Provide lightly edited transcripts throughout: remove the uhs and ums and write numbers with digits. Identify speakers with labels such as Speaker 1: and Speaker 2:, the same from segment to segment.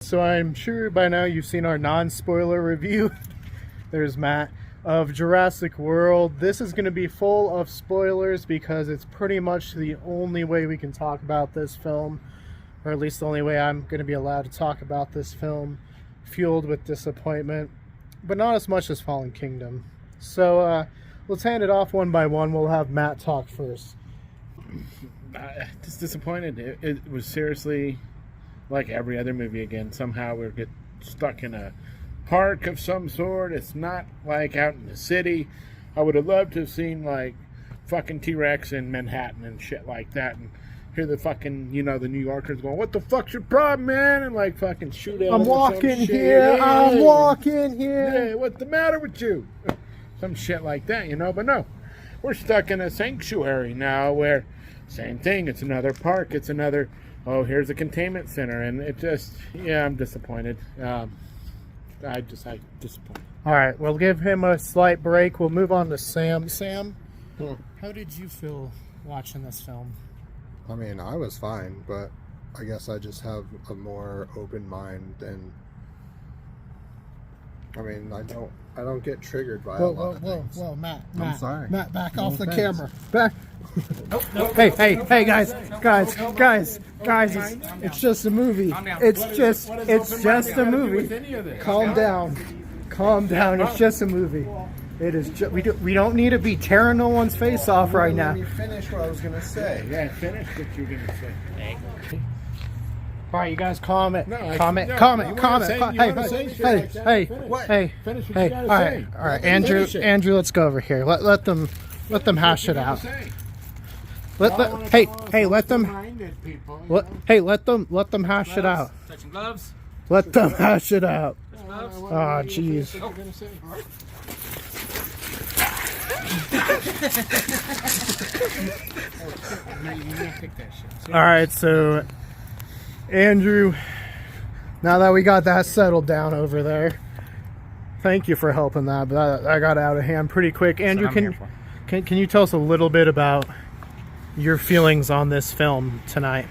Speaker 1: So I'm sure by now you've seen our non-spoiler review. There's Matt of Jurassic World. This is going to be full of spoilers because it's pretty much the only way we can talk about this film, or at least the only way I'm going to be allowed to talk about this film, fueled with disappointment, but not as much as Fallen Kingdom. So let's hand it off one by one. We'll have Matt talk first.
Speaker 2: Just disappointed. It was seriously like every other movie again. Somehow we get stuck in a park of some sort. It's not like out in the city. I would have loved to have seen like fucking T-Rex in Manhattan and shit like that, and hear the fucking, you know, the New Yorkers going, "What the fuck's your problem, man?" and like fucking shoot at
Speaker 1: I'm walking here.
Speaker 2: Hey,
Speaker 1: I'm walking here.
Speaker 2: Hey, what's the matter with you? Some shit like that, you know. But no, we're stuck in a sanctuary now where same thing. It's another park. It's another, oh, here's a containment center. And it just, yeah, I'm disappointed. I'm disappointed.
Speaker 1: All right, we'll give him a slight break. We'll move on to Sam. Sam, how did you feel watching this film?
Speaker 3: I mean, I was fine, but I guess I just have a more open mind, and I mean, I don't get triggered by a lot of things.
Speaker 1: Whoa, Matt.
Speaker 3: I'm sorry.
Speaker 1: Matt, back
Speaker 3: No
Speaker 1: off the
Speaker 3: offense.
Speaker 1: camera. Back. Hey, guys, it's just a movie. It's just a movie. Calm down. It's just a movie. It is. We don't need to be tearing no one's face off right now.
Speaker 3: Let me finish what I was gonna say.
Speaker 2: Yeah, finish what you were gonna say.
Speaker 1: All right, you guys, comment.
Speaker 2: Hey.
Speaker 1: Hey.
Speaker 2: Finish what you gotta say.
Speaker 1: All right, Andrew, let's go over here. Let them hash it out. Let them hash it out.
Speaker 4: Touching gloves.
Speaker 1: Let them hash it out.
Speaker 4: Gloves.
Speaker 1: Oh, jeez. All right, so Andrew, now that we got that settled down over there, thank you for helping that, but I got out of hand pretty quick. Andrew, can you tell us a little bit about your feelings on this film tonight?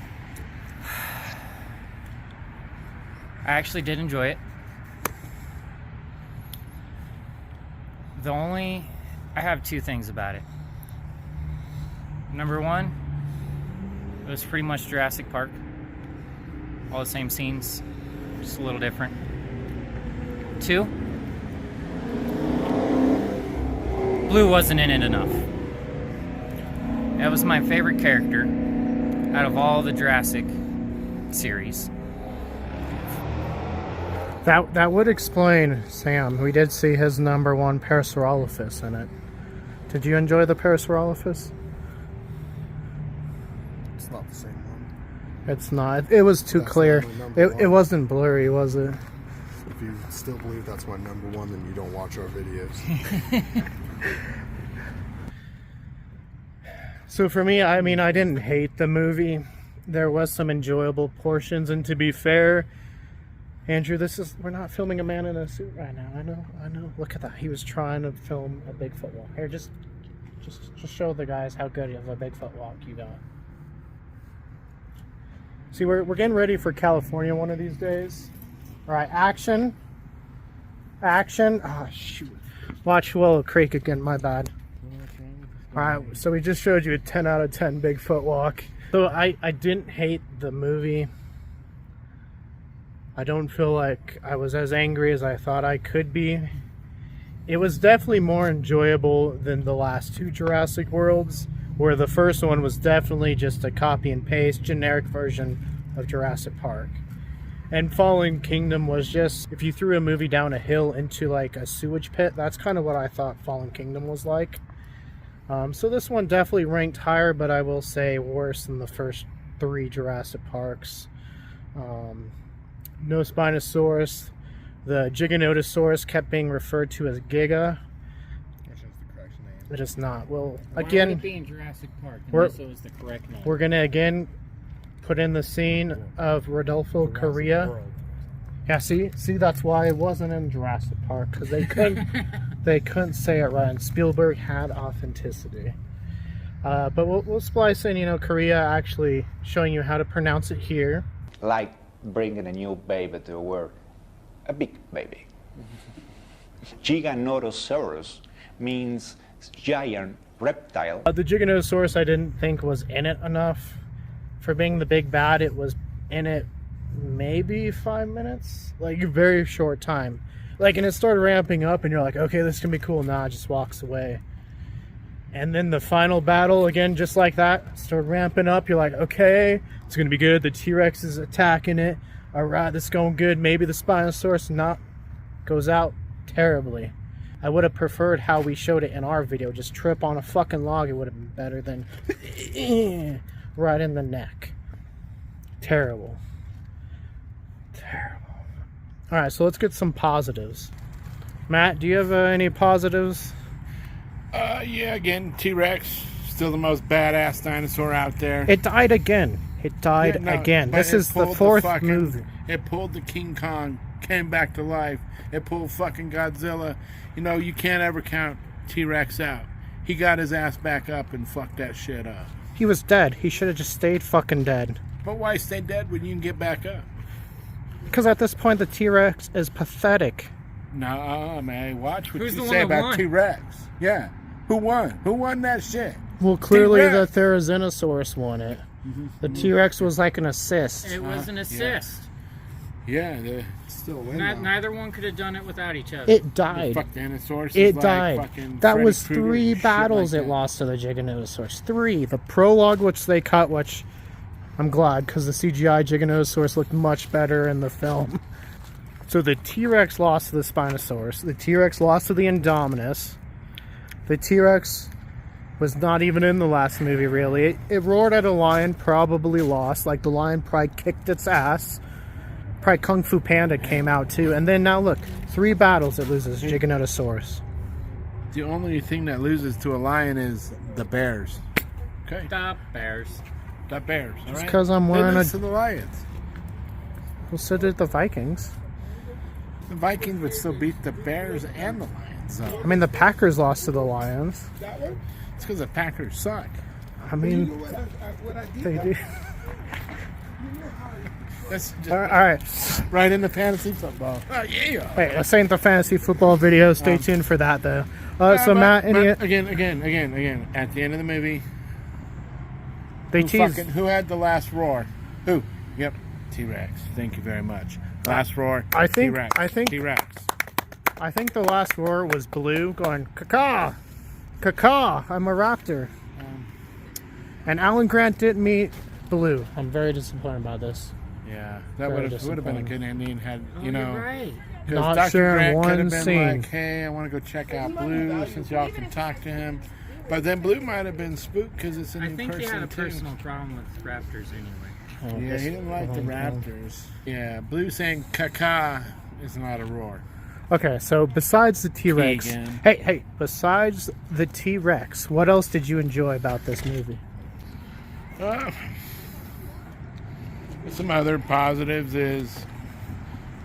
Speaker 4: I actually did enjoy it. I have two things about it. Number one, it was pretty much Jurassic Park. All the same scenes, just a little different. Two, Blue wasn't in it enough. That was my favorite character out of all the Jurassic series.
Speaker 1: That would explain, Sam. We did see his number one Parasaurolophus in it. Did you enjoy the Parasaurolophus?
Speaker 3: It's not the same one.
Speaker 1: It's not. It was too clear. It wasn't blurry, was it?
Speaker 3: If you still believe that's my number one, then you don't watch our videos.
Speaker 1: So for me, I mean, I didn't hate the movie. There was some enjoyable portions, and to be fair, Andrew, we're not filming a man in a suit right now. I know. Look at that. He was trying to film a Bigfoot walk. Here, just show the guys how good of a Bigfoot walk you got. See, we're getting ready for California one of these days. All right, action. Oh, shoot. Watch Willow Creek again, my bad. All right, so we just showed you a 10 out of 10 Bigfoot walk. So I didn't hate the movie. I don't feel like I was as angry as I thought I could be. It was definitely more enjoyable than the last two Jurassic Worlds, where the first one was definitely just a copy and paste generic version of Jurassic Park. And Fallen Kingdom was just, if you threw a movie down a hill into like a sewage pit, that's kind of what I thought Fallen Kingdom was like. So this one definitely ranked higher, but I will say worse than the first three Jurassic Parks. No Spinosaurus. The Giganotosaurus kept being referred to as Giga.
Speaker 3: Which is the correct name.
Speaker 1: It is not. Well,
Speaker 4: Why
Speaker 1: again,
Speaker 4: would it be in Jurassic Park
Speaker 1: unless
Speaker 4: it was the correct name?
Speaker 1: we're gonna again put in the scene of Rodolfo, Coria. Yeah, see, that's why it wasn't in Jurassic Park, because they couldn't say it right, and Spielberg had authenticity. But we'll splice in, Coria actually showing you how to pronounce it here.
Speaker 5: Like bringing a new baby to the world, a big baby. Giganotosaurus means giant reptile.
Speaker 1: The Giganotosaurus I didn't think was in it enough for being the big bad. It was in it maybe 5 minutes, like a very short time. Like, and it started ramping up and you're like, okay, this can be cool. Nah, it just walks away. And then the final battle, again, just like that, started ramping up. You're like, okay, it's going to be good. The T-Rex is attacking it. All right, this is going good. Maybe the Spinosaurus goes out terribly. I would have preferred how we showed it in our video. Just trip on a fucking log. It would have been better than right in the neck. Terrible. Terrible. All right, so let's get some positives. Matt, do you have any positives?
Speaker 2: Yeah, again, T-Rex, still the most badass dinosaur out there.
Speaker 1: It died again. It died again. This is the fourth movie.
Speaker 2: It pulled the King Kong, came back to life. It pulled fucking Godzilla. You know, you can't ever count T-Rex out. He got his ass back up and fucked that shit up.
Speaker 1: He was dead. He should have just stayed fucking dead.
Speaker 2: But why stay dead when you can get back up?
Speaker 1: Because at this point, the T-Rex is pathetic.
Speaker 2: Nah, man. Watch what
Speaker 4: Who's
Speaker 2: you
Speaker 4: the
Speaker 2: say
Speaker 4: one that
Speaker 2: about
Speaker 4: won?
Speaker 2: T-Rex. Yeah. Who won? Who won that shit?
Speaker 1: Well, clearly
Speaker 2: T-Rex.
Speaker 1: the Therizinosaurus won it. The T-Rex was like an assist.
Speaker 4: It was an assist.
Speaker 2: Yeah,
Speaker 3: Still win.
Speaker 4: Neither one could have done it without each other.
Speaker 1: It died.
Speaker 2: fuck Dinosaurs.
Speaker 1: It
Speaker 2: like
Speaker 1: died.
Speaker 2: fucking
Speaker 1: That
Speaker 2: Freddy
Speaker 1: was
Speaker 2: Krueger
Speaker 1: 3
Speaker 2: and shit
Speaker 1: battles
Speaker 2: like
Speaker 1: it
Speaker 2: that.
Speaker 1: lost to the Giganotosaurus. 3. The prologue, which they cut, which I'm glad, because the CGI Giganotosaurus looked much better in the film. So the T-Rex lost to the Spinosaurus. The T-Rex lost to the Indominus. The T-Rex was not even in the last movie, really. It roared at a lion, probably lost. Like, the lion probably kicked its ass. Probably Kung Fu Panda came out, too. And then, now look, 3 battles it loses Giganotosaurus.
Speaker 2: The only thing that loses to a lion is the bears. Okay,
Speaker 4: Stop, Bears.
Speaker 2: the bears. All right?
Speaker 1: 'cause I'm
Speaker 2: They
Speaker 1: wearing
Speaker 2: lose
Speaker 1: a-
Speaker 2: to the lions.
Speaker 1: Well, so did the Vikings.
Speaker 2: The Vikings would still beat the bears and the lions. Though.
Speaker 1: I mean, the Packers lost to the Lions.
Speaker 2: It's because the Packers suck.
Speaker 1: I mean, they do.
Speaker 2: That's just
Speaker 1: All right.
Speaker 2: right into fantasy football. Oh yeah.
Speaker 1: Wait, this ain't the fantasy football video. Stay tuned for that, though. So,
Speaker 2: But
Speaker 1: Matt, any...
Speaker 2: again. At the end of the movie,
Speaker 1: They
Speaker 2: who
Speaker 1: teased...
Speaker 2: who had the last roar? Who? Yep, T-Rex. Thank you very much. Last roar.
Speaker 1: I think-
Speaker 2: T-Rex. T-Rex.
Speaker 1: I think the last roar was Blue going, caw, caw, I'm a raptor. And Alan Grant didn't meet Blue. I'm very disappointed about this.
Speaker 2: Yeah, that
Speaker 1: Very
Speaker 2: would have been a
Speaker 1: disappointing.
Speaker 2: good ending had
Speaker 4: Oh,
Speaker 2: you know.
Speaker 4: you're right.
Speaker 2: Because
Speaker 1: Not
Speaker 2: Dr.
Speaker 1: sharing
Speaker 2: Grant could
Speaker 1: one
Speaker 2: have been
Speaker 1: scene.
Speaker 2: like, hey, I want to go check out Blue since y'all can talk to him. But then Blue might have been spooked because it's a
Speaker 4: I
Speaker 2: new
Speaker 4: think
Speaker 2: person
Speaker 4: he had a
Speaker 2: too.
Speaker 4: personal problem with raptors anyway.
Speaker 2: Yeah, he didn't like the Raptors. Yeah, Blue saying caca is not a roar.
Speaker 1: Okay, so besides the T-Rex...
Speaker 2: Keegan.
Speaker 1: Hey, besides the T-Rex, what else did you enjoy about this movie?
Speaker 2: Some other positives is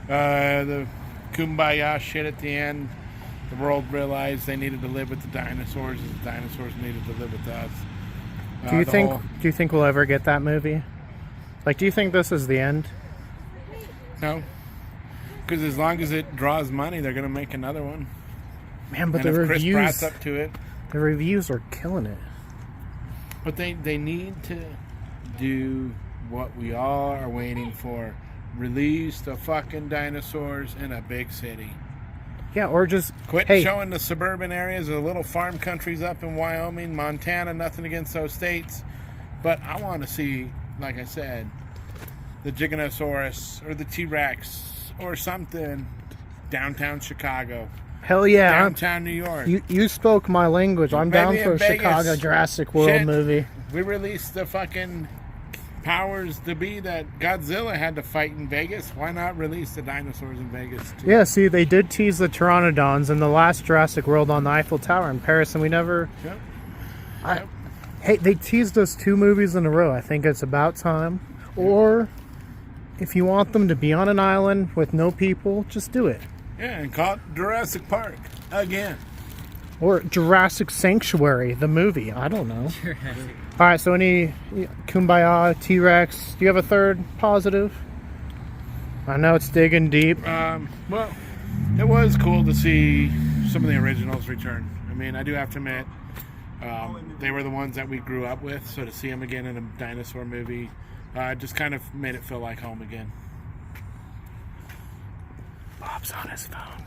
Speaker 2: the kumbaya shit at the end. The world realized they needed to live with the dinosaurs, and the dinosaurs needed to live with us.
Speaker 1: Do you
Speaker 2: the
Speaker 1: think
Speaker 2: whole-
Speaker 1: Do you think we'll ever get that movie? Like, do you think this is the end?
Speaker 2: No. Because as long as it draws money, they're going to make another one.
Speaker 1: Man, but
Speaker 2: And
Speaker 1: the
Speaker 2: if Chris Pratt's
Speaker 1: reviews...
Speaker 2: up to it.
Speaker 1: The reviews are killing it.
Speaker 2: But they need to do what we all are waiting for. Release the fucking dinosaurs in a big city.
Speaker 1: Yeah, or just...
Speaker 2: Quit
Speaker 1: hey,
Speaker 2: showing the suburban areas, the little farm countries up in Wyoming, Montana, nothing against those states. But I want to see, like I said, the Giganotosaurus or the T-Rex or something downtown Chicago,
Speaker 1: hell yeah.
Speaker 2: downtown New York.
Speaker 1: You spoke my language. I'm down
Speaker 2: Maybe
Speaker 1: for a
Speaker 2: in Vegas.
Speaker 1: Chicago Jurassic World
Speaker 2: Shit.
Speaker 1: movie.
Speaker 2: We released the fucking powers to be that Godzilla had to fight in Vegas. Why not release the dinosaurs in Vegas too?
Speaker 1: Yeah, see, they did tease the Pteranodons in the last Jurassic World on the Eiffel Tower in Paris, and we never...
Speaker 2: Yep.
Speaker 1: Hey, they teased us 2 movies in a row. I think it's about time. Or, if you want them to be on an island with no people, just do it.
Speaker 2: Yeah, and call it Jurassic Park again.
Speaker 1: Or Jurassic Sanctuary, the movie. I don't know. All right, so any Kumbaya, T-Rex. Do you have a third positive? I know it's digging deep.
Speaker 2: Well, it was cool to see some of the originals return. I mean, I do have to admit, they were the ones that we grew up with, so to see them again in a dinosaur movie just kind of made it feel like home again.
Speaker 1: Bob's on his phone.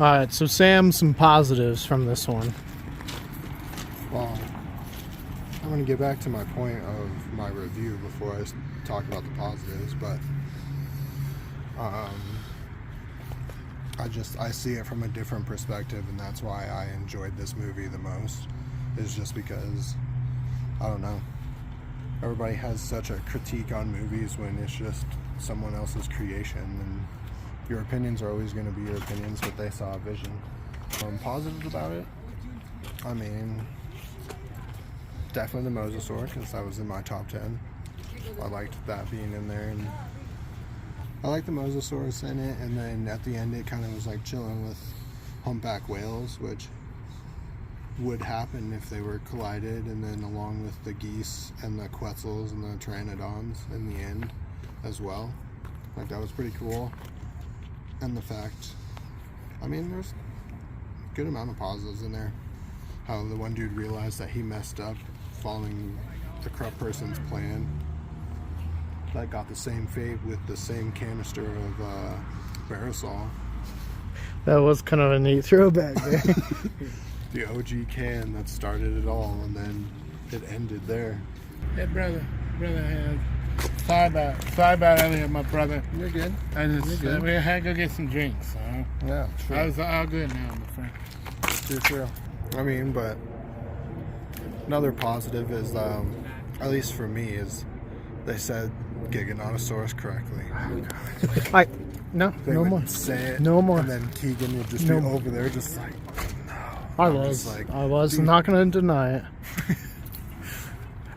Speaker 1: Alright, so Sam, some positives from this one.
Speaker 3: Well, I'm going to get back to my point of my review before I talk about the positives, but I see it from a different perspective, and that's why I enjoyed this movie the most, is just because, I don't know, everybody has such a critique on movies when it's just someone else's creation, and your opinions are always going to be your opinions, but they saw a vision. Positives about it, I mean, definitely the Mosasaur, because that was in my top 10. I liked that being in there, and I liked the Mosasaurus in it, and then at the end it kind of was like chilling with humpback whales, which would happen if they were collided, and then along with the geese and the Quetzals and the Pteranodons in the end as well. Like, that was pretty cool. And the fact, I mean, there's a good amount of positives in there. How the one dude realized that he messed up following the corrupt person's plan. That got the same fate with the same canister of Barisol.
Speaker 1: That was kind of a neat throwback there.
Speaker 3: The OG can that started it all, and then it ended there.
Speaker 2: Hey, brother, sorry about earlier, my brother.
Speaker 3: You're good.
Speaker 2: I just,
Speaker 3: You're good.
Speaker 2: we had to go get some drinks.
Speaker 3: Yeah, sure.
Speaker 2: I was all good now, my friend.
Speaker 3: True. I mean, but another positive is, at least for me, is they said Giganotosaurus correctly.
Speaker 1: No
Speaker 3: They would
Speaker 1: more.
Speaker 3: say it,
Speaker 1: No more.
Speaker 3: and then Keegan would just
Speaker 1: No.
Speaker 3: be over there, just like,
Speaker 1: I
Speaker 3: I'm
Speaker 1: was.
Speaker 3: just like,
Speaker 1: I was
Speaker 3: dude.
Speaker 1: not going to deny it.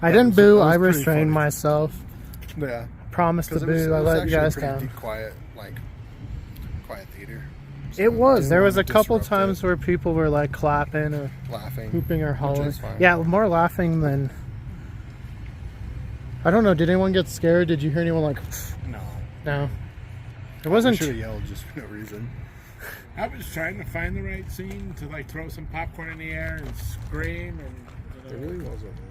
Speaker 1: I
Speaker 3: That
Speaker 1: didn't
Speaker 3: was-
Speaker 1: boo.
Speaker 3: that was
Speaker 1: I
Speaker 3: pretty
Speaker 1: restrained
Speaker 3: funny.
Speaker 1: myself.
Speaker 3: Yeah.
Speaker 1: Promised to
Speaker 3: Because it was
Speaker 1: boo. I let you
Speaker 3: actually a
Speaker 1: guys
Speaker 3: pretty
Speaker 1: down.
Speaker 3: quiet theater. So
Speaker 1: It was.
Speaker 3: didn't
Speaker 1: There was a
Speaker 3: want to
Speaker 1: couple
Speaker 3: disrupt
Speaker 1: times
Speaker 3: it.
Speaker 1: where people were like clapping or
Speaker 3: Laughing,
Speaker 1: hooping or hollering.
Speaker 3: is fine.
Speaker 1: Yeah, more laughing than. I don't know. Did anyone get scared? Did you hear anyone like?
Speaker 3: No.
Speaker 1: No. It
Speaker 3: I
Speaker 1: wasn't.
Speaker 3: should have yelled just for no reason.
Speaker 2: I was trying to find the right scene to like throw some popcorn in the air and scream and.
Speaker 3: There really wasn't one.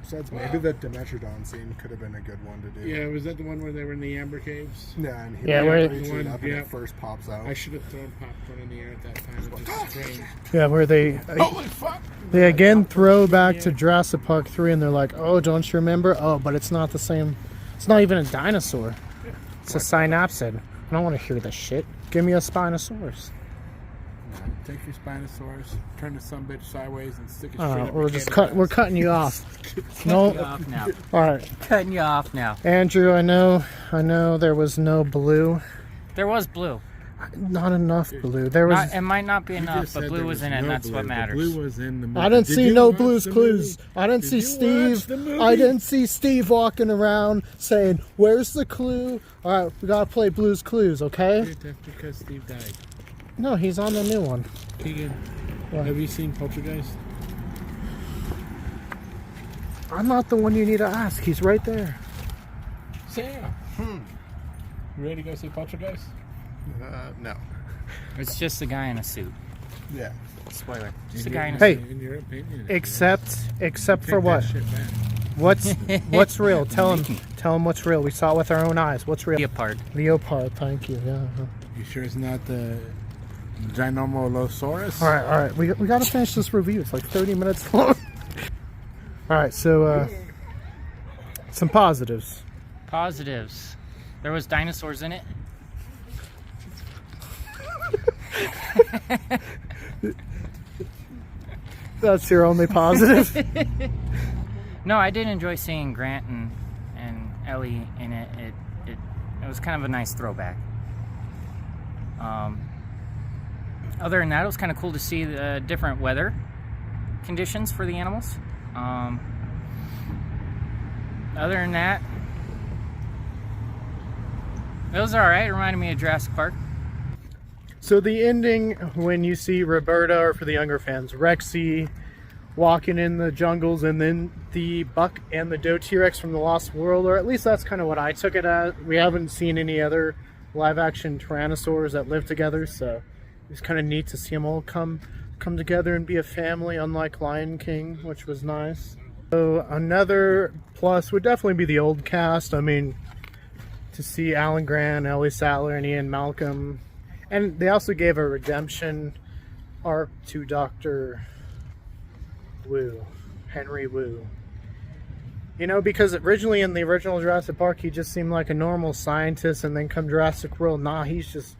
Speaker 3: Besides, maybe the Dimetrodon scene could have been a good one to do.
Speaker 2: Yeah, was that the one where they were in the amber caves?
Speaker 3: Yeah, and he
Speaker 1: Yeah, where-
Speaker 3: reaches
Speaker 2: The one-
Speaker 3: up and
Speaker 2: yeah.
Speaker 3: it first pops out.
Speaker 2: I should have thrown popcorn in the air at that time and just screamed.
Speaker 1: Yeah, where they
Speaker 2: Holy fuck!
Speaker 1: they again throw back to Jurassic Park 3, and they're like, "Oh, don't you remember? Oh, but it's not the same. It's not even a dinosaur. It's a synapsid. I don't want to hear this shit. Give me a Spinosaurus."
Speaker 2: Take your Spinosaurus, turn the sumbitch sideways, and stick it
Speaker 1: I
Speaker 2: straight
Speaker 1: don't
Speaker 2: up
Speaker 1: know,
Speaker 2: your
Speaker 1: we're just
Speaker 2: cable.
Speaker 1: we're cutting you off.
Speaker 4: Cutting you
Speaker 1: No,
Speaker 4: off now.
Speaker 1: all right,
Speaker 4: Cutting you off now.
Speaker 1: Andrew. I know there was no blue.
Speaker 4: There was blue.
Speaker 1: Not enough blue. There was.
Speaker 4: It might not be
Speaker 2: You
Speaker 4: enough,
Speaker 2: just
Speaker 4: but
Speaker 2: said
Speaker 4: blue
Speaker 2: there
Speaker 4: was in it, and
Speaker 2: no
Speaker 4: that's what
Speaker 2: blue.
Speaker 4: matters.
Speaker 2: The blue was in the movie.
Speaker 1: I didn't
Speaker 2: Did
Speaker 1: see
Speaker 2: you
Speaker 1: no
Speaker 2: watch
Speaker 1: Blue's
Speaker 2: the
Speaker 1: Clues.
Speaker 2: movie?
Speaker 1: I didn't
Speaker 2: Did
Speaker 1: see
Speaker 2: you watch
Speaker 1: Steve.
Speaker 2: the movie?
Speaker 1: I didn't see Steve walking around saying, "Where's the clue?" All right, we gotta play Blue's Clues, okay?
Speaker 2: Dude, that's because Steve died.
Speaker 1: No, he's on the new one.
Speaker 2: Keegan,
Speaker 1: What?
Speaker 2: have you seen Poltergeist?
Speaker 1: I'm not the one you need to ask. He's right there.
Speaker 2: Sam. You ready to go see Poltergeist?
Speaker 3: No.
Speaker 4: It's just a guy in a suit.
Speaker 3: Yeah.
Speaker 4: Spoiler. Just a guy in a
Speaker 1: Hey.
Speaker 4: suit.
Speaker 2: In your opinion.
Speaker 1: Except
Speaker 2: Take
Speaker 1: for
Speaker 2: that
Speaker 1: what?
Speaker 2: shit back.
Speaker 1: What's real? Tell him what's real. We saw it with our own eyes. What's real?
Speaker 4: Leopard.
Speaker 1: Leopard. Thank you. Yeah.
Speaker 2: You sure it's not the Giganotosaurus?
Speaker 1: All right. We got to finish this review. It's like 30 minutes long. All right. So some positives.
Speaker 4: Positives. There was dinosaurs in it.
Speaker 1: That's your only positive.
Speaker 4: No, I did enjoy seeing Grant and Ellie in it. It was kind of a nice throwback. Other than that, it was kind of cool to see the different weather conditions for the animals. Other than that, it was alright. It reminded me of Jurassic Park.
Speaker 1: So the ending, when you see Roberta, or for the younger fans, Rexy walking in the jungles, and then the buck and the doe T-Rex from the Lost World, or at least that's kind of what I took it as. We haven't seen any other live-action Tyrannosaurs that live together, so it's kind of neat to see them all come together and be a family, unlike Lion King, which was nice. So another plus would definitely be the old cast. I mean, to see Alan Grant, Ellie Sattler, and Ian Malcolm, and they also gave a redemption arc to Dr. Wu, Henry Wu. You know, because originally in the original Jurassic Park, he just seemed like a normal scientist, and then come Jurassic World, nah, he's just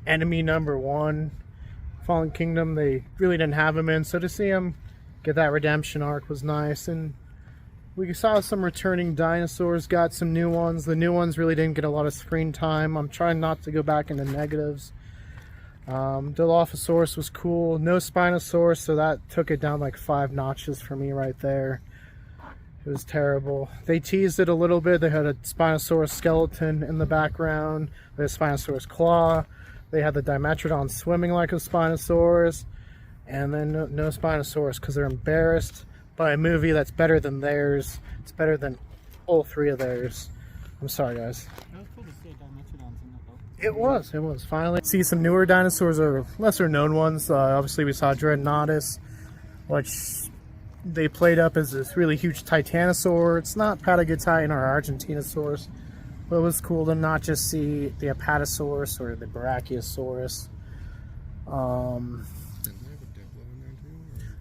Speaker 1: enemy number one. Fallen Kingdom, they really didn't have him in, so to see him get that redemption arc was nice. And we saw some returning dinosaurs, got some new ones. The new ones really didn't get a lot of screen time. I'm trying not to go back into negatives. Dilophosaurus was cool. No Spinosaurus, so that took it down like 5 notches for me right there. It was terrible. They teased it a little bit. They had a Spinosaurus skeleton in the background. They had a Spinosaurus claw. They had the Dimetrodon swimming like a Spinosaurus. And then no Spinosaurus because they're embarrassed by a movie that's better than theirs. It's better than all 3 of theirs. I'm sorry, guys.
Speaker 4: It was cool to see Dimetrodons in that though.
Speaker 1: It was. Finally see some newer dinosaurs or lesser known ones. Obviously we saw Giganotosaurus, which they played up as this really huge Titanosaur. It's not Patagotitan or Argentinosaurus, but it was cool to not just see the Apatosaurus or the Brachiosaurus.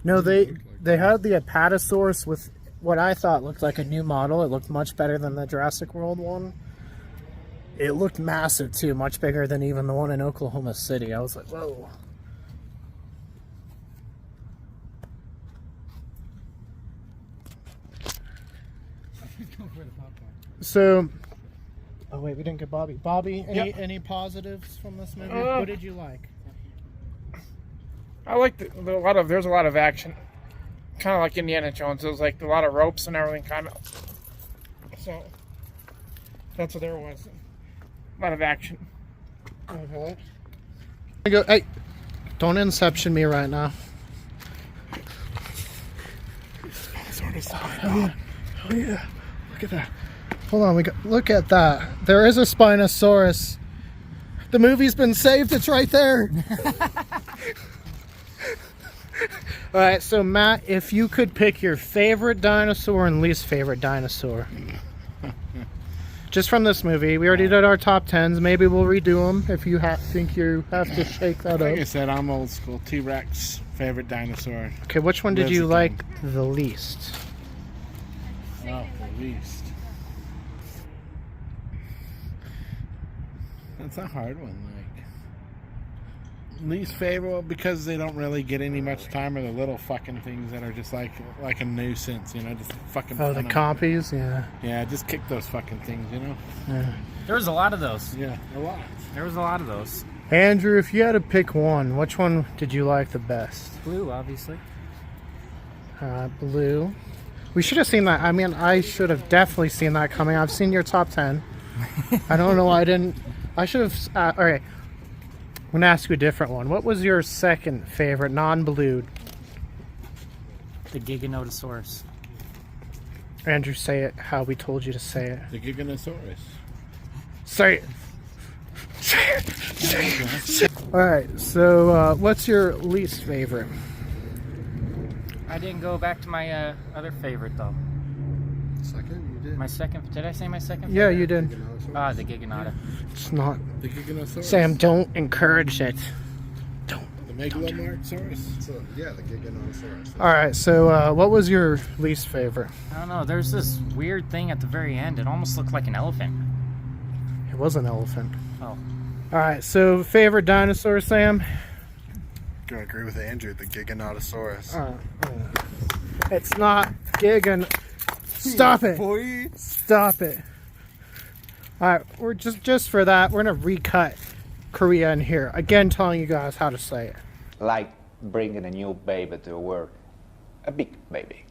Speaker 1: No, they had the Apatosaurus with what I thought looked like a new model. It looked much better than the Jurassic World one. It looked massive too, much bigger than even the one in Oklahoma City. I was like, whoa. So, oh wait, we didn't get Bobby. Bobby, any positives from this movie? What did you like?
Speaker 6: I liked there's a lot of action. Kind of like Indiana Jones. There was like a lot of ropes and everything kind of. So, that's what there was. A lot of action.
Speaker 1: Okay. Hey, don't Inception me right now. Oh yeah. Look at that. Hold on, look at that. There is a Spinosaurus. The movie's been saved, it's right there. Alright, so Matt, if you could pick your favorite dinosaur and least favorite dinosaur. Just from this movie. We already did our top 10s. Maybe we'll redo them if you think you have to shake that up.
Speaker 2: Like I said, I'm old school. T-Rex, favorite dinosaur.
Speaker 1: Okay, which one did you like the least?
Speaker 2: Oh, the least. That's a hard one. Like, least favorite because they don't really get any much time, or the little fucking things that are just like a nuisance, you know, just fucking.
Speaker 1: Oh, the compies, yeah.
Speaker 2: Yeah, just kick those fucking things, you know.
Speaker 1: Yeah.
Speaker 4: There was a lot of those.
Speaker 2: Yeah, a lot.
Speaker 4: There was a lot of those.
Speaker 1: Andrew, if you had to pick one, which one did you like the best?
Speaker 4: Blue, obviously.
Speaker 1: Blue. We should have seen that. I mean, I should have definitely seen that coming. I've seen your top 10. I don't know why I didn't. I should have. All right. I'm going to ask you a different one. What was your second favorite non-blue?
Speaker 4: The Giganotosaurus.
Speaker 1: Andrew, say it how we told you to say it.
Speaker 2: The Giganotosaurus.
Speaker 1: Say it. Say it. Say it. Say it. All right. So, what's your least favorite?
Speaker 4: I didn't go back to my other favorite though.
Speaker 3: Second, you did.
Speaker 4: My second. Did I say my second?
Speaker 1: Yeah,
Speaker 4: favorite?
Speaker 1: you did.
Speaker 4: The Giganota.
Speaker 1: It's not.
Speaker 2: The Giganotosaurus.
Speaker 1: Sam, don't encourage it.
Speaker 2: The Megalosaurus.
Speaker 3: So, yeah, the Giganotosaurus.
Speaker 1: All right. So, what was your least favorite?
Speaker 4: I don't know. There's this weird thing at the very end. It almost looked like an elephant.
Speaker 1: It was an elephant.
Speaker 4: Oh.
Speaker 1: All right. So, favorite dinosaur, Sam?
Speaker 3: I agree with Andrew, the Giganotosaurus.
Speaker 1: It's not Gigan. Stop it.
Speaker 3: Boy.
Speaker 1: Stop it. All right, we're just for that, we're gonna recut Coria in here again, telling you guys how to say it.
Speaker 5: Like bringing a new baby to the world. A big baby.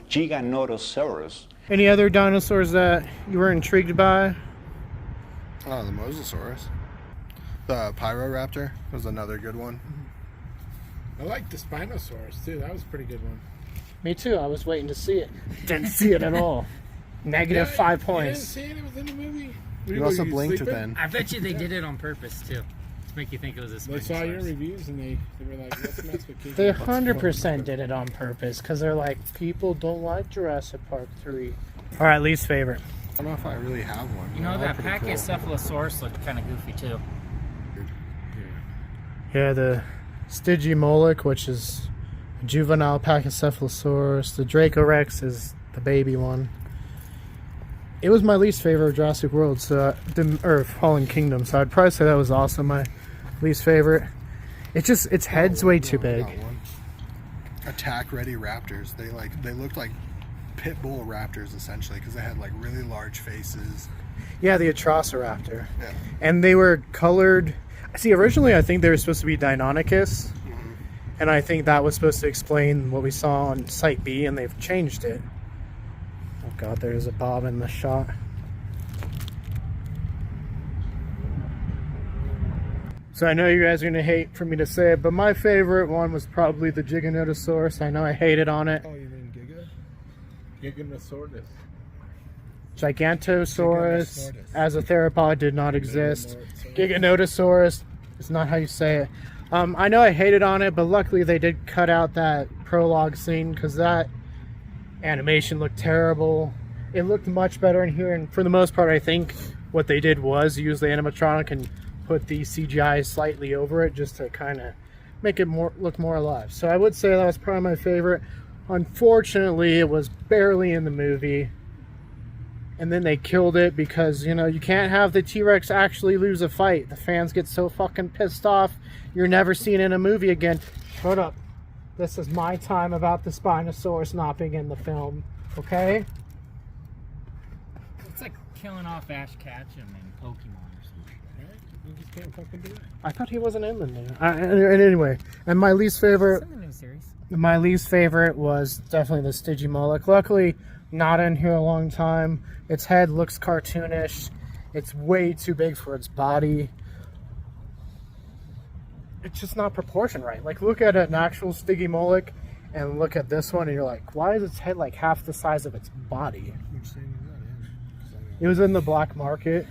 Speaker 5: Giganotosaurus.
Speaker 1: Any other dinosaurs that you were intrigued by?
Speaker 3: Oh, the Mosasaurus. The Pyroraptor was another good one.
Speaker 2: I like the Spinosaurus too. That was a pretty good one.
Speaker 1: Me too. I was waiting to see it. Didn't see it at all. Negative 5 points.
Speaker 2: You didn't see it? It was in the movie.
Speaker 3: You also blinked then.
Speaker 4: I bet you they did it on purpose too, to make you think it was a
Speaker 2: They saw your
Speaker 4: Spinosaurus.
Speaker 2: reviews and they were like, let's mess with Keegan.
Speaker 1: They 100% did it on purpose because they're like, people don't like Jurassic Park 3. All right, least favorite.
Speaker 3: I don't know if I really have one.
Speaker 4: You know,
Speaker 3: They're all
Speaker 4: that
Speaker 3: pretty cool.
Speaker 4: Pachycephalosaurus looked kind of goofy too.
Speaker 1: Yeah, the Stygimoloch, which is a juvenile Pachycephalosaurus. The Dracorex is the baby one. It was my least favorite of Jurassic World, or Fallen Kingdom, so I'd probably say that was also my least favorite. Its head's way too
Speaker 3: I
Speaker 1: big.
Speaker 3: got one. Attack ready raptors. They looked like pit bull raptors essentially because they had like really large faces.
Speaker 1: Yeah, the Atrociraptor.
Speaker 3: Yeah.
Speaker 1: And they were colored. See, originally I think they were supposed to be Deinonychus, and I think that was supposed to explain what we saw on Site B, and they've changed it. Oh god, there's a bob in the shot. So I know you guys are going to hate for me to say it, but my favorite one was probably the Giganotosaurus. I know I hated on it.
Speaker 3: Oh, you mean Giga?
Speaker 2: Giganotosaurus.
Speaker 1: Gigantosaurus
Speaker 3: Giganotosaurus.
Speaker 1: as a theropod did not exist. Giganotosaurus is not how you say it. I know I hated on it, but luckily they did cut out that prologue scene because that animation looked terrible. It looked much better in here, and for the most part I think what they did was use the animatronic and put the CGI slightly over it just to kind of make it look more alive. So I would say that was probably my favorite. Unfortunately, it was barely in the movie. And then they killed it because, you know, you can't have the T-Rex actually lose a fight. The fans get so fucking pissed off. You're never seen in a movie again. Shut up. This is my time about the Spinosaurus not being in the film. Okay?
Speaker 4: It's like killing off Ash Ketchum in Pokemon or something.
Speaker 2: You just can't fucking do it.
Speaker 1: I thought he wasn't in the new. And anyway, and my least favorite...
Speaker 4: It's in the new series.
Speaker 1: My least favorite was definitely the Stygimoloch. Luckily, not in here a long time. Its head looks cartoonish. It's way too big for its body. It's just not proportioned right. Like, look at an actual Stygimoloch and look at this one, and you're like, why is its head like half the size of its body?
Speaker 3: Which scene is that in?
Speaker 1: It was in the black market.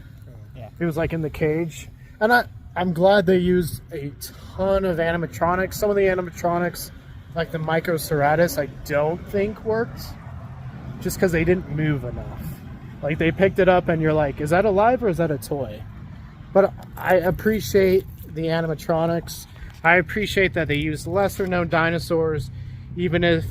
Speaker 4: Yeah.
Speaker 1: It was like in the cage. And I'm glad they used a ton of animatronics. Some of the animatronics, like the Microceratus, I don't think worked. Just because they didn't move enough. Like, they picked it up and you're like, is that alive or is that a toy? But I appreciate the animatronics. I appreciate that they used lesser known dinosaurs, even if,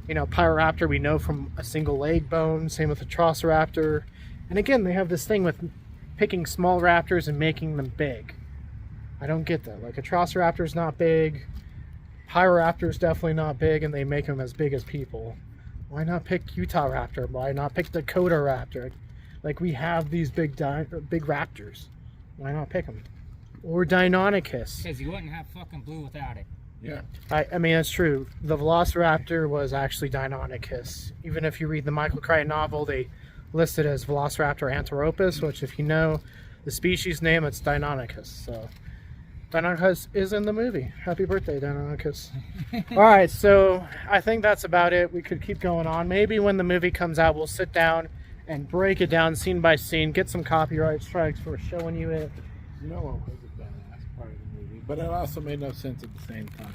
Speaker 1: you know, Pyroraptor we know from a single leg bone, same with Atrociraptor. And again, they have this thing with picking small raptors and making them big. I don't get that. Like, Atrociraptor's not big, Pyroraptor's definitely not big, and they make them as big as people. Why not pick Utah Raptor? Why not pick Dakota Raptor? Like, we have these big raptors. Why not pick them? Or Deinonychus.
Speaker 4: Because you wouldn't have fucking Blue without it.
Speaker 2: Yeah.
Speaker 1: I mean, that's true. The Velociraptor was actually Deinonychus. Even if you read the Michael Crichton novel, they list it as Velociraptor anthropus, which, if you know the species name, it's Deinonychus. So, Deinonychus is in the movie. Happy birthday, Deinonychus. Alright, so I think that's about it. We could keep going on. Maybe when the movie comes out, we'll sit down and break it down scene by scene, get some copyright strikes for showing you it.
Speaker 2: No one was a badass part of the movie, but it also made no sense at the same time.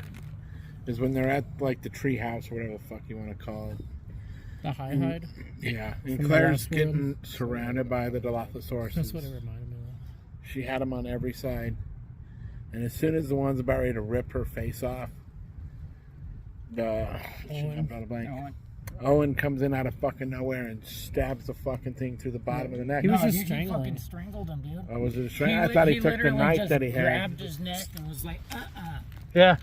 Speaker 2: Is when they're at like the tree house or whatever the fuck you want to call it.
Speaker 6: The hide.
Speaker 2: Yeah, and
Speaker 6: From the
Speaker 2: Claire's
Speaker 6: last one.
Speaker 2: getting surrounded by the Dilophosaurus.
Speaker 6: That's what it reminded me of.
Speaker 2: She had them on every side. And as soon as the one's about ready to rip her face off, Owen comes in out of fucking nowhere and stabs the fucking thing through the bottom of the neck.
Speaker 6: He was just
Speaker 4: he
Speaker 6: strangling.
Speaker 4: fucking strangled him, dude.
Speaker 2: Oh, was it a strangle? I thought he took the
Speaker 4: literally
Speaker 2: knife
Speaker 4: just
Speaker 2: that he had.
Speaker 4: grabbed his neck and was like,
Speaker 1: Yeah,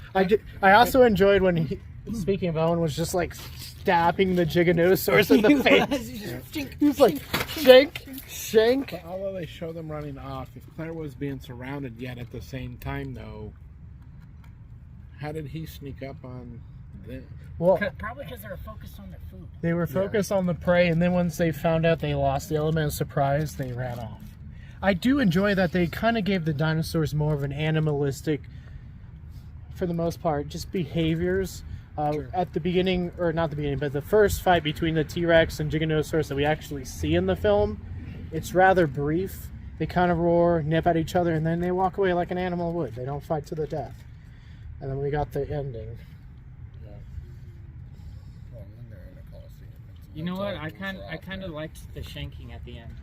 Speaker 1: I also enjoyed when he, speaking of Owen, was just like stabbing the Giganotosaurus in the face. He was like, shank.
Speaker 2: But although they show them running off, if Claire was being surrounded yet at the same time, though, how did he sneak up on them?
Speaker 1: Well,
Speaker 4: Probably because they were focused on their food.
Speaker 1: they were focused on the prey, and then once they found out they lost the element of surprise, they ran off. I do enjoy that they kind of gave the dinosaurs more of an animalistic for the most part, just behaviors.
Speaker 3: Sure.
Speaker 1: At the beginning, or not the beginning, but the first fight between the T-Rex and Giganotosaurus that we actually see in the film, it's rather brief. They kind of roar, nip at each other, and then they walk away like an animal would. They don't fight to the death. And then we got the ending.
Speaker 3: Yeah. Well, and then they're in a Coliseum.
Speaker 4: You know what? I kind of liked the shanking at the end.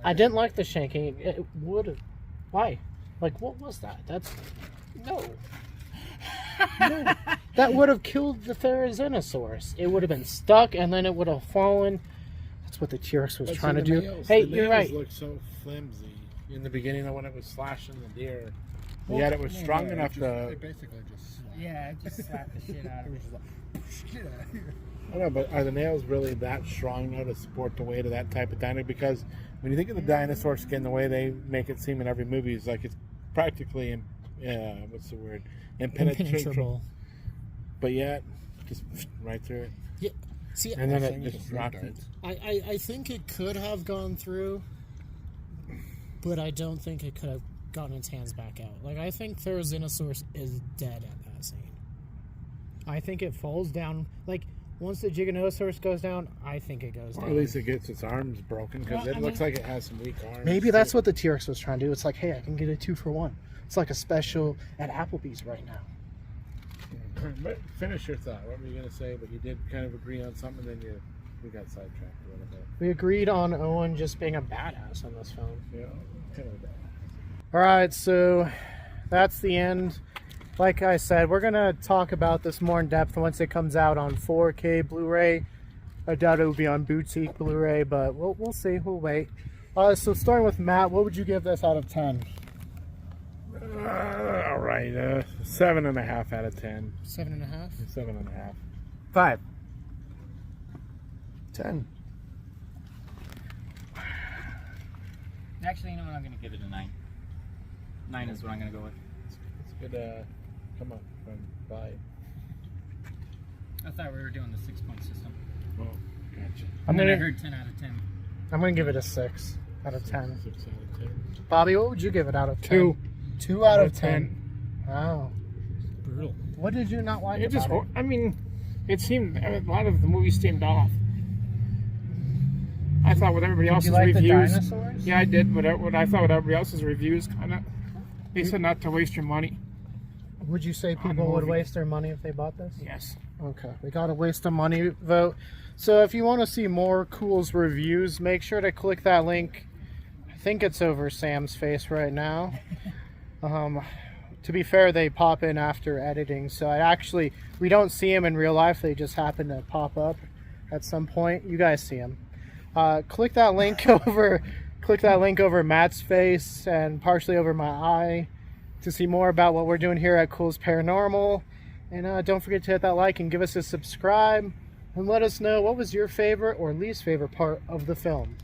Speaker 1: I didn't like the shanking. It would have. Why? Like, what was that? That's no. No. That would have killed the Therizinosaurus. It would have been stuck, and then it would have fallen. That's what the T-Rex was trying to do. Hey, you're right.
Speaker 2: The nails looked so flimsy in the beginning when it was slashing the deer. Well, yet it was strong enough to.
Speaker 3: They basically just slapped.
Speaker 4: Yeah, it just slapped the shit out of it.
Speaker 3: Get out of here.
Speaker 2: I don't know, but are the nails really that strong now to support the weight of that type of dinosaur? Because when you think of the dinosaur skin, the way they make it seem in every movie is like it's practically, what's the word? Impenetrable. But yet, just right through it.
Speaker 3: Yeah. See,
Speaker 2: And then it just dropped it.
Speaker 3: I think it could have gone through, but I don't think it could have gotten its hands back out. Like, I think Therizinosaurus is dead at that scene.
Speaker 1: I think it falls down. Like, once the Giganotosaurus goes down, I think it goes
Speaker 2: Or
Speaker 1: down.
Speaker 2: at least it gets its arms broken because it looks like it has some weak arms.
Speaker 1: Maybe that's what the T-Rex was trying to do. It's like, hey, I can get a 2-for-1. It's like a special at Applebee's right now.
Speaker 2: But finish your thought. What were you going to say? But you did kind of agree on something, then we got sidetracked a little bit.
Speaker 1: We agreed on Owen just being a badass in this film.
Speaker 2: Yeah, kind of bad.
Speaker 1: All right, so that's the end. Like I said, we're going to talk about this more in depth once it comes out on 4K Blu-ray. I doubt it will be on Boutique Blu-ray, but we'll see. We'll wait. So starting with Matt, what would you give this out of 10?
Speaker 2: All right, 7.5 out of 10.
Speaker 1: 7.5?
Speaker 2: 7.5.
Speaker 1: 5.
Speaker 3: 10.
Speaker 4: Actually, you know what? I'm gonna give it a 9. 9 is what I'm gonna go with.
Speaker 2: It's good. Come on, from 5.
Speaker 4: I thought we were doing the 6-point system.
Speaker 2: Oh, gotcha.
Speaker 4: And then I heard 10 out of 10.
Speaker 1: I'm going to give it a 6 out of 10.
Speaker 2: 6 out of 10.
Speaker 1: Bobby, what would you give it out of 10?
Speaker 2: 2.
Speaker 1: 2 out of 10. Wow.
Speaker 3: Brutal.
Speaker 1: What did you not like
Speaker 6: It just,
Speaker 1: about it?
Speaker 6: I mean, it seemed, a lot of the movie seemed off. I thought with everybody
Speaker 1: Did
Speaker 6: else's
Speaker 1: you like
Speaker 6: reviews.
Speaker 1: the dinosaurs?
Speaker 6: Yeah, I did, but what I thought with everybody else's reviews, kind of, they said not to waste your money.
Speaker 1: Would you say
Speaker 6: On the
Speaker 1: people would
Speaker 6: movie.
Speaker 1: waste their money if they bought this?
Speaker 6: Yes.
Speaker 1: Okay, we got a waste of money vote. So if you want to see more Culz reviews, make sure to click that link. I think it's over Sam's face right now. To be fair, they pop in after editing, so we don't see them in real life. They just happen to pop up at some point. You guys see them. Click that link over. Click that link over Matt's face and partially over my eye to see more about what we're doing here at Culz Paranormal. And don't forget to hit that like and give us a subscribe. And let us know what was your favorite or least favorite part of the film.